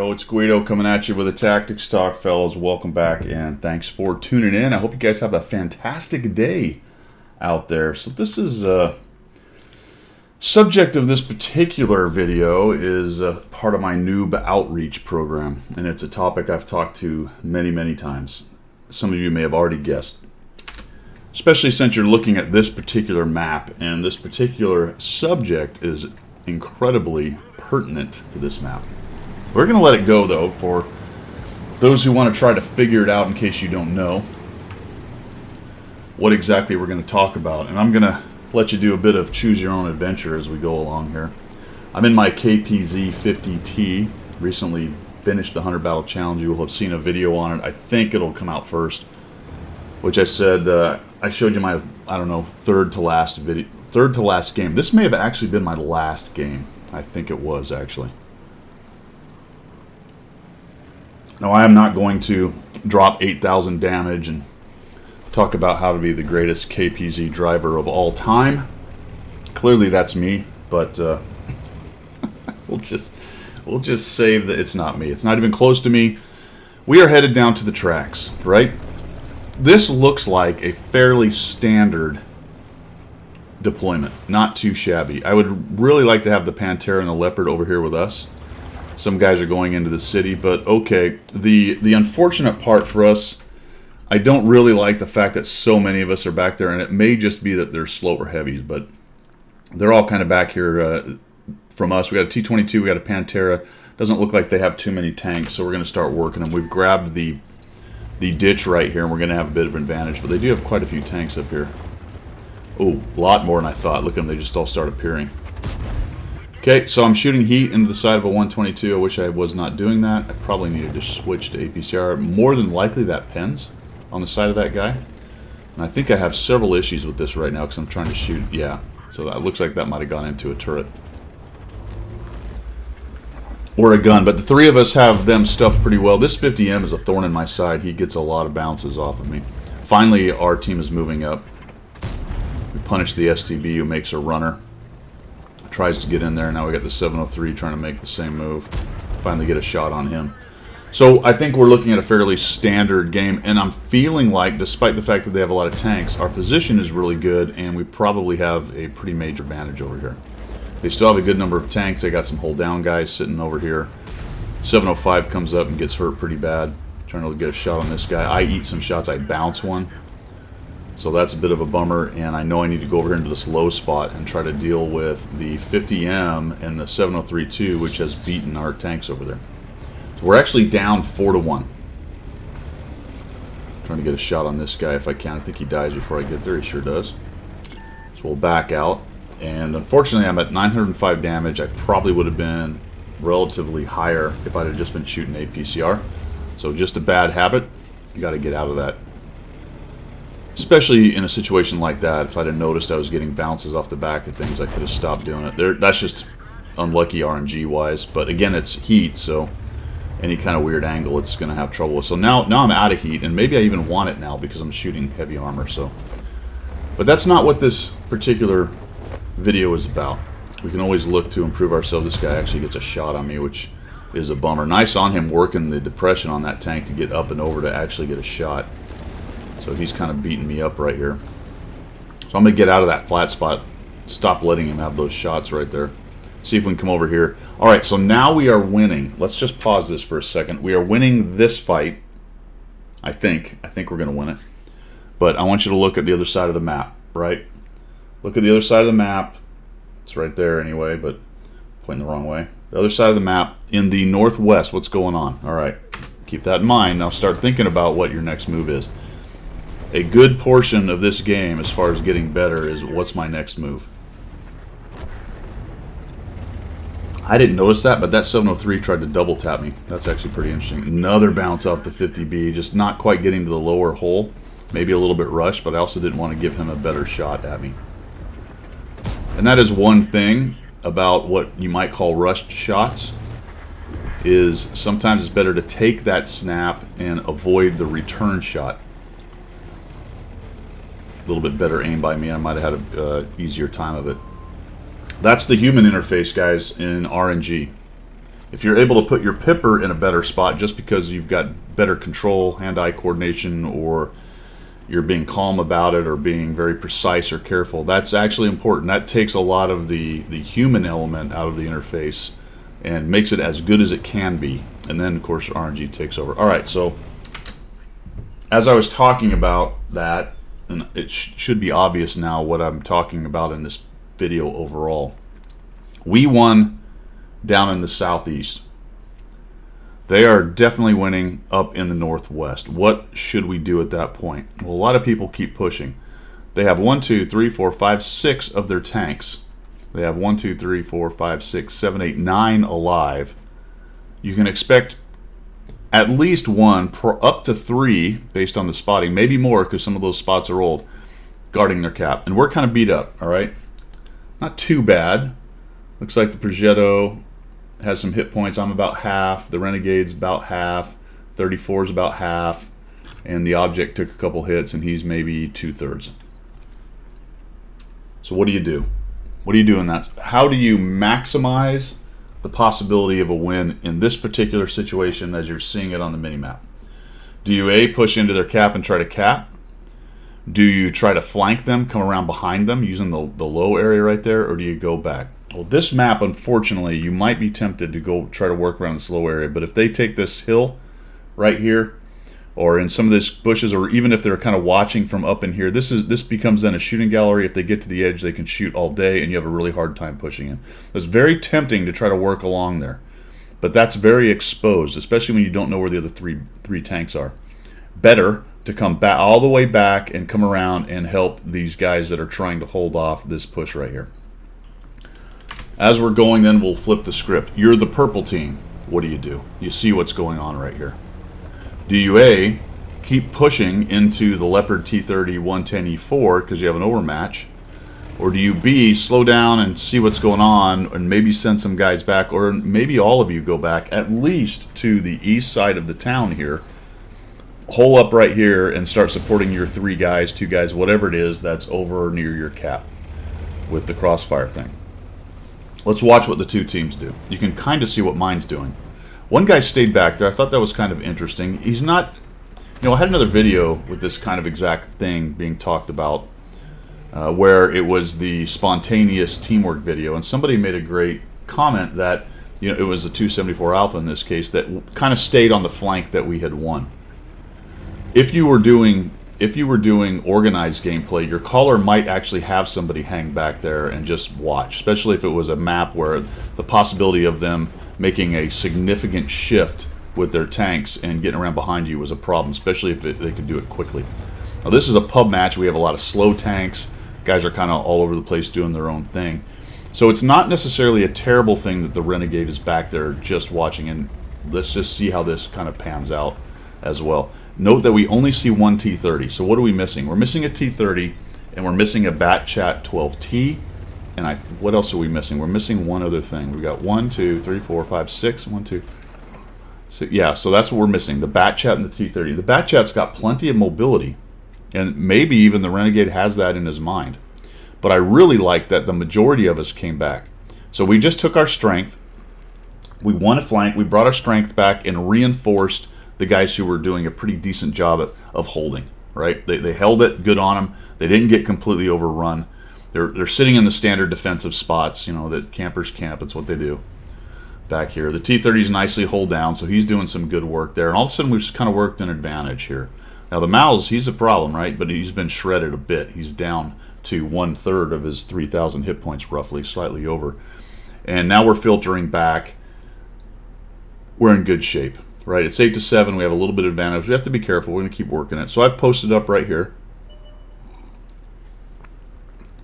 Yo, it's Guido coming at you with a Tactics Talk, fellas. Welcome back, and thanks for tuning in. I hope you guys have a fantastic day out there. So this is subject of this particular video is part of my Noob outreach program, and it's a topic I've talked to many times. Some of you may have already guessed, especially since you're looking at this particular map, and this particular subject is incredibly pertinent to this map. We're going to let it go, though, for those who want to try to figure it out in case you don't know what exactly we're going to talk about. And I'm going to let you do a bit of choose your own adventure as we go along here. I'm in my KPZ 50T. Recently finished the 100 Battle Challenge. You will have seen a video on it. I think it'll come out first, which I said I showed you my, I don't know, third to last game. This may have actually been my last game. I think it was, actually. Now, I am not going to drop 8,000 damage and talk about how to be the greatest KPZ driver of all time. Clearly, that's me, but we'll just say that it's not me. It's not even close to me. We are headed down to the tracks, right? This looks like a fairly standard deployment, not too shabby. I would really like to have the Pantera and the Leopard over here with us. Some guys are going into the city, but okay. The unfortunate part for us, I don't really like the fact that so many of us are back there, and it may just be that they're slower heavies, but they're all kind of back here from us. We got a T-22, we got a Pantera. Doesn't look like they have too many tanks, so we're going to start working them. We've grabbed the ditch right here, and we're going to have a bit of an advantage, but they do have quite a few tanks up here. Oh, a lot more than I thought. Look at them, they just all start appearing. Okay, so I'm shooting heat into the side of a 122. I wish I was not doing that. I probably needed to switch to APCR. More than likely that pens on the side of that guy. And I think I have several issues with this right now because I'm trying to shoot. Yeah, so that looks like that might have gone into a turret. Or a gun, but the three of us have them stuffed pretty well. This 50M is a thorn in my side. He gets a lot of bounces off of me. Finally, our team is moving up. We punish the STB who makes a runner. Tries to get in there. Now we got the 703 trying to make the same move. Finally get a shot on him. So I think we're looking at a fairly standard game, and I'm feeling like, despite the fact that they have a lot of tanks, our position is really good, and we probably have a pretty major advantage over here. They still have a good number of tanks. They got some hold down guys sitting over here. 705 comes up and gets hurt pretty bad. Trying to get a shot on this guy. I eat some shots. I bounce one. So that's a bit of a bummer, and I know I need to go over here into this low spot and try to deal with the 50M and the 703-2, which has beaten our tanks over there. So we're actually down 4-1. Trying to get a shot on this guy if I can. I think he dies before I get there. He sure does. So we'll back out. And unfortunately, I'm at 905 damage. I probably would have been relatively higher if I'd have just been shooting APCR. So just a bad habit. You got to get out of that. Especially in a situation like that, if I'd have noticed I was getting bounces off the back of things, I could have stopped doing it. That's just unlucky RNG-wise. But again, it's heat, so any kind of weird angle it's going to have trouble with. So now I'm out of heat, and maybe I even want it now because I'm shooting heavy armor. So, but that's not what this particular video is about. We can always look to improve ourselves. This guy actually gets a shot on me, which is a bummer. Nice on him working the depression on that tank to get up and over to actually get a shot. So he's kind of beating me up right here. So I'm going to get out of that flat spot. Stop letting him have those shots right there. See if we can come over here. All right, so now we are winning. Let's just pause this for a second. We are winning this fight. I think we're going to win it. But I want you to look at the other side of the map, right? Look at the other side of the map. It's right there anyway, but pointing the wrong way. The other side of the map in the northwest, what's going on? All right, keep that in mind. Now start thinking about what your next move is. A good portion of this game, as far as getting better, is what's my next move. I didn't notice that, but that 703 tried to double tap me. That's actually pretty interesting. Another bounce off the 50B, just not quite getting to the lower hole. Maybe a little bit rushed, but I also didn't want to give him a better shot at me. And that is one thing about what you might call rushed shots, is sometimes it's better to take that snap and avoid the return shot. A little bit better aim by me. I might have had an easier time of it. That's the human interface, guys, in RNG. If you're able to put your pipper in a better spot just because you've got better control, hand-eye coordination, or you're being calm about it or being very precise or careful, that's actually important. That takes a lot of the human element out of the interface and makes it as good as it can be. And then, of course, RNG takes over. All right, so as I was talking about that, and it should be obvious now what I'm talking about in this video overall. We won down in the southeast. They are definitely winning up in the northwest. What should we do at that point? Well, a lot of people keep pushing. They have 1, 2, 3, 4, 5, 6 of their tanks. They have 1, 2, 3, 4, 5, 6, 7, 8, 9 alive. You can expect at least 1, up to 3, based on the spotting, maybe more because some of those spots are old, guarding their cap. And we're kind of beat up, all right? Not too bad. Looks like the Progetto has some hit points. I'm about half. The Renegade's about half. 34's about half. And the Object took a couple hits, and he's maybe 2/3. So what do you do? What do you do in that? How do you maximize the possibility of a win in this particular situation as you're seeing it on the minimap? Do you A, push into their cap and try to cap? Do you try to flank them, come around behind them using the low area right there, or do you go back? Well, this map, unfortunately, you might be tempted to go try to work around this low area, but if they take this hill right here, or in some of these bushes, or even if they're kind of watching from up in here, this becomes then a shooting gallery. If they get to the edge, they can shoot all day, and you have a really hard time pushing in. It's very tempting to try to work along there, but that's very exposed, especially when you don't know where the other three tanks are. Better to come back all the way back and come around and help these guys that are trying to hold off this push right here. As we're going, then we'll flip the script. You're the purple team. What do? You see what's going on right here. Do you A, keep pushing into the Leopard T30 110E4 because you have an overmatch? Or do you B, slow down and see what's going on and maybe send some guys back, or maybe all of you go back at least to the east side of the town here, hole up right here and start supporting your 3 guys, 2 guys, whatever it is that's over near your cap with the crossfire thing. Let's watch what the 2 teams do. You can kind of see what mine's doing. One guy stayed back there. I thought that was kind of interesting. He's not, I had another video with this kind of exact thing being talked about where it was the spontaneous teamwork video, and somebody made a great comment that it was a 274 Alpha in this case that kind of stayed on the flank that we had won. If you were doing organized gameplay, your caller might actually have somebody hang back there and just watch, especially if it was a map where the possibility of them making a significant shift with their tanks and getting around behind you was a problem, especially if they could do it quickly. Now this is a pub match. We have a lot of slow tanks. Guys are kind of all over the place doing their own thing. So it's not necessarily a terrible thing that the Renegade is back there just watching, and let's just see how this kind of pans out as well. Note that we only see 1 T30. So what are we missing? We're missing a T30, and we're missing a Batchat 12T. And what else are we missing? We're missing one other thing. We've got 1, 2, 3, 4, 5, 6. 1, 2. So yeah, so that's what we're missing. The Batchat and the T30. The Batchat's got plenty of mobility, and maybe even the Renegade has that in his mind. But I really like that the majority of us came back. So we just took our strength. We won a flank. We brought our strength back and reinforced the guys who were doing a pretty decent job of holding, right? They held it good on them. They didn't get completely overrun. They're sitting in the standard defensive spots, that campers camp. It's what they do back here. The T-30's nicely hold down, so he's doing some good work there. And all of a sudden, we've kind of worked an advantage here. Now, the Maus, he's a problem, right? But he's been shredded a bit. He's down to 1/3 of his 3,000 hit points, roughly, slightly over. And now we're filtering back. We're in good shape. Right, it's 8-7. We have a little bit of advantage. We have to be careful. We're going to keep working it. So I've posted up right here.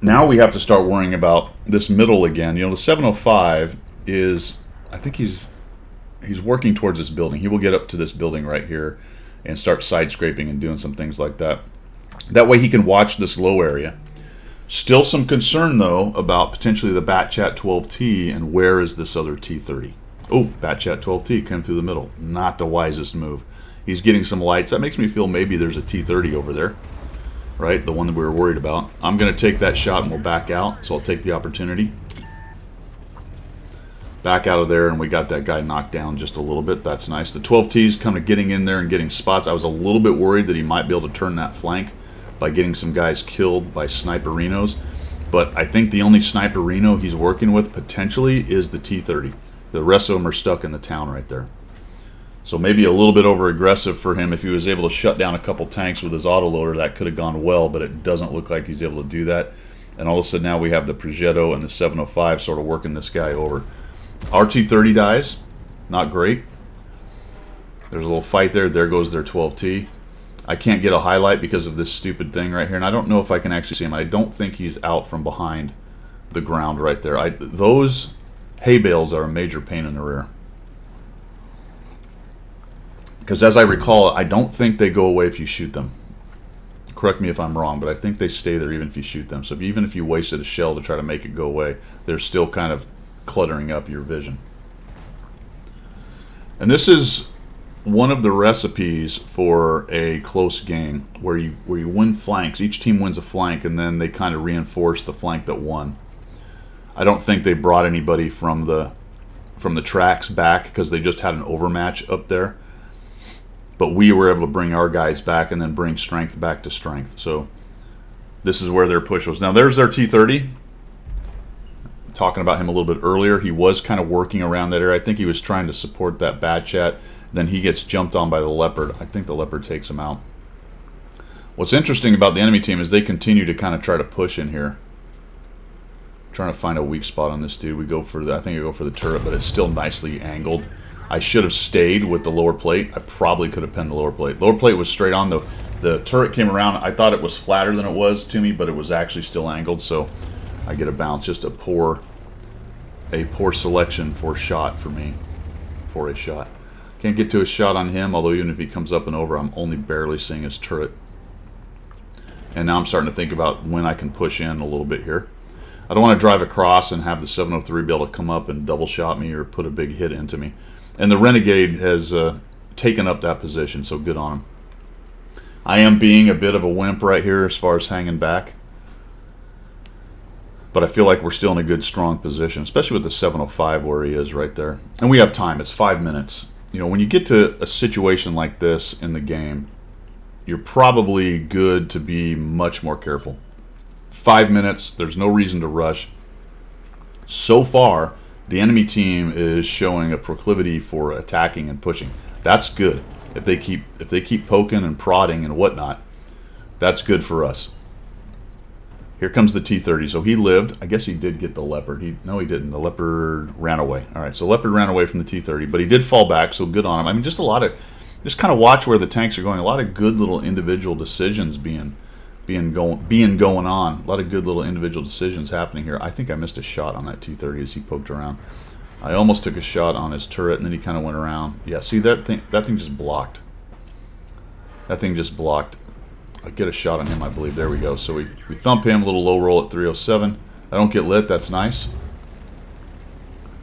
Now we have to start worrying about this middle again. The 705 is, I think he's working towards this building. He will get up to this building right here and start side scraping and doing some things like that. That way he can watch this low area. Still some concern, though, about potentially the Batchat 12T and where is this other T30. Oh, Batchat 12T came through the middle. Not the wisest move. He's getting some lights. That makes me feel maybe there's a T30 over there, right? The one that we were worried about. I'm going to take that shot and we'll back out, so I'll take the opportunity. back out of there, and we got that guy knocked down just a little bit. That's nice. The 12T's kind of getting in there and getting spots. I was a little bit worried that he might be able to turn that flank by getting some guys killed by sniperinos, but I think the only sniperino he's working with potentially is the T-30. The rest of them are stuck in the town right there. So maybe a little bit over aggressive for him. If he was able to shut down a couple tanks with his autoloader, that could have gone well, but it doesn't look like he's able to do that. And all of a sudden now we have the Progetto and the 705 sort of working this guy over. Our T-30 dies. Not great. There's a little fight there. There goes their 12T. I can't get a highlight because of this stupid thing right here, and I don't know if I can actually see him. I don't think he's out from behind the ground right there. Those hay bales are a major pain in the rear. Because as I recall, I don't think they go away if you shoot them. Correct me if I'm wrong, but I think they stay there even if you shoot them. So even if you wasted a shell to try to make it go away, they're still kind of cluttering up your vision. And this is one of the recipes for a close game where you win flanks. Each team wins a flank, and then they kind of reinforce the flank that won. I don't think they brought anybody from the tracks back because they just had an overmatch up there. But we were able to bring our guys back and then bring strength back to strength. So this is where their push was. Now there's their T-30. Talking about him a little bit earlier, he was kind of working around that area. I think he was trying to support that bat chat. Then he gets jumped on by the Leopard. I think the Leopard takes him out. What's interesting about the enemy team is they continue to kind of try to push in here. Trying to find a weak spot on this dude. We go for the, I think I go for the turret, but it's still nicely angled. I should have stayed with the lower plate. I probably could have pinned the lower plate. Lower plate was straight on. The turret came around. I thought it was flatter than it was to me, but it was actually still angled, so I get a bounce. Just a poor selection for shot for me. For a shot. Can't get to a shot on him, although even if he comes up and over, I'm only barely seeing his turret. And now I'm starting to think about when I can push in a little bit here. I don't want to drive across and have the 703 be able to come up and double shot me or put a big hit into me. And the Renegade has taken up that position, so good on him. I am being a bit of a wimp right here as far as hanging back. But I feel like we're still in a good, strong position, especially with the 705 where he is right there. And we have time. It's 5 minutes. You know, when you get to a situation like this in the game, you're probably good to be much more careful. 5 minutes. There's no reason to rush. So far, the enemy team is showing a proclivity for attacking and pushing. That's good. If they keep poking and prodding and whatnot, that's good for us. Here comes the T-30. So he lived. I guess he did get the Leopard. No, he didn't. The Leopard ran away. All right, so Leopard ran away from the T-30, but he did fall back, so good on him. I mean, just kind of watch where the tanks are going. A lot of good little individual decisions being going on. A lot of good little individual decisions happening here. I think I missed a shot on that T-30 as he poked around. I almost took a shot on his turret, and then he kind of went around. Yeah, see, that thing just blocked. That thing just blocked. I get a shot on him, I believe. There we go. So we thump him, a little low roll at 307. I don't get lit. That's nice.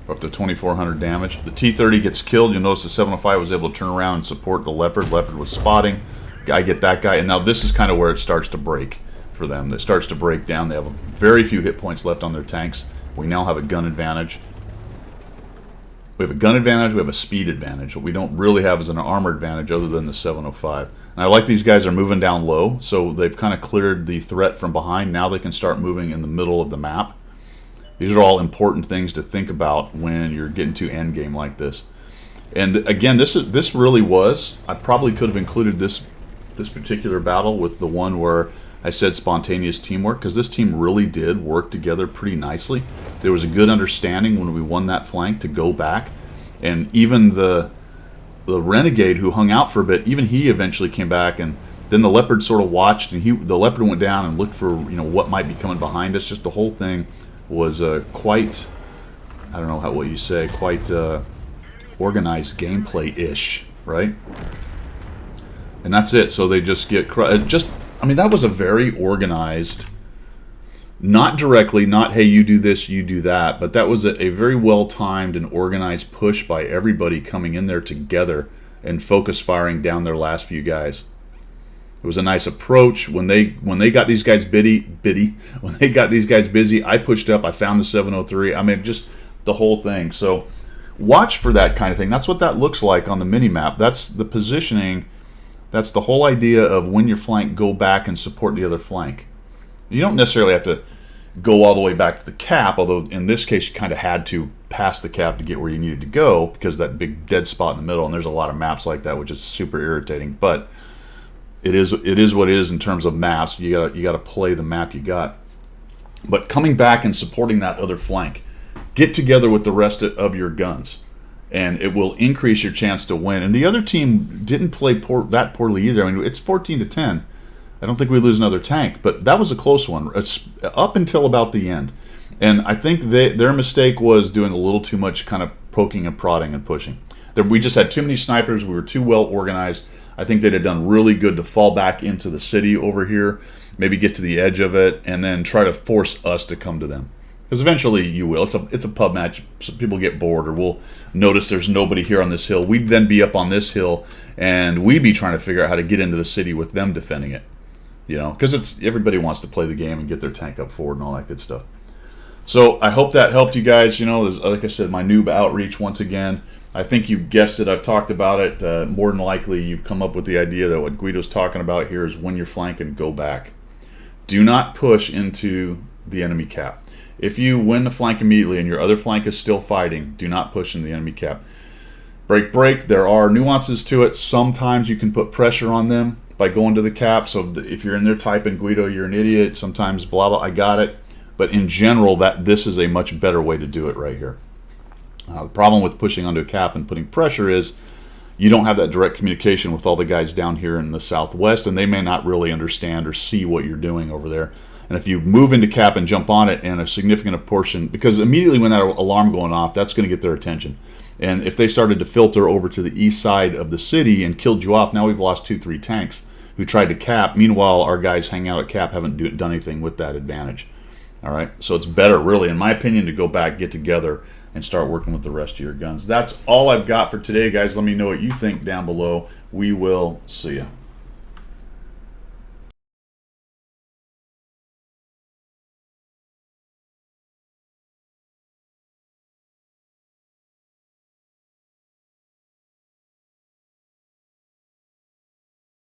We're up to 2,400 damage. The T-30 gets killed. You'll notice the 705 was able to turn around and support the Leopard. Leopard was spotting. I get that guy, and now this is kind of where it starts to break for them. It starts to break down. They have very few hit points left on their tanks. We now have a gun advantage. We have a gun advantage, we have a speed advantage. What we don't really have is an armor advantage other than the 705. And I like these guys are moving down low, so they've kind of cleared the threat from behind. Now they can start moving in the middle of the map. These are all important things to think about when you're getting to end game like this. And again, this really was, I probably could have included this particular battle with the one where I said spontaneous teamwork, because this team really did work together pretty nicely. There was a good understanding when we won that flank to go back, and even the Renegade who hung out for a bit, even he eventually came back, and then the Leopard sort of watched, and the Leopard went down and looked for what might be coming behind us. Just the whole thing was quite, I don't know what you say, quite organized gameplay-ish, right? And that's it. So they just get I mean, that was a very organized, not directly, not, hey, you do this, you do that, but that was a very well-timed and organized push by everybody coming in there together and focus firing down their last few guys. It was a nice approach. When they got these guys when they got these guys busy, I pushed up, I found the 703. I mean, just the whole thing. So watch for that kind of thing. That's what that looks like on the mini map. That's the positioning. That's the whole idea of when your flank, go back and support the other flank. You don't necessarily have to go all the way back to the cap, although in this case you kind of had to pass the cap to get where you needed to go because that big dead spot in the middle, and there's a lot of maps like that, which is super irritating. But it is what it is in terms of maps. You gotta play the map you got. But coming back and supporting that other flank, get together with the rest of your guns, and it will increase your chance to win. And the other team didn't play that poorly either. I mean, it's 14-10. I don't think we lose another tank, but that was a close one. It's up until about the end. And I think their mistake was doing a little too much kind of poking and prodding and pushing. We just had too many snipers. We were too well organized. I think they'd have done really good to fall back into the city over here, maybe get to the edge of it, and then try to force us to come to them. Because eventually you will. It's a pub match. So people get bored, or we'll notice there's nobody here on this hill. We'd then be up on this hill, and we'd be trying to figure out how to get into the city with them defending it. You know, because everybody wants to play the game and get their tank up forward and all that good stuff. So I hope that helped you guys. You know, like I said, my noob outreach once again. I think you guessed it. I've talked about it. More than likely, you've come up with the idea that what Guido's talking about here is when you're flanking, go back. Do not push into the enemy cap. If you win the flank immediately and your other flank is still fighting, do not push in the enemy cap. Break. There are nuances to it. Sometimes you can put pressure on them by going to the cap. So if you're in there typing, Guido, you're an idiot. Sometimes blah, blah, I got it. But in general, this is a much better way to do it right here. The problem with pushing onto a cap and putting pressure is you don't have that direct communication with all the guys down here in the southwest, and they may not really understand or see what you're doing over there. And if you move into cap and jump on it, and a significant portion, because immediately when that alarm going off, that's going to get their attention. And if they started to filter over to the east side of the city and killed you off, now we've lost 2-3 tanks who tried to cap. Meanwhile, our guys hanging out at cap haven't done anything with that advantage. All right, so it's better, really, in my opinion, to go back, get together, and start working with the rest of your guns. That's all I've got for today, guys. Let me know what you think down below. We will see you.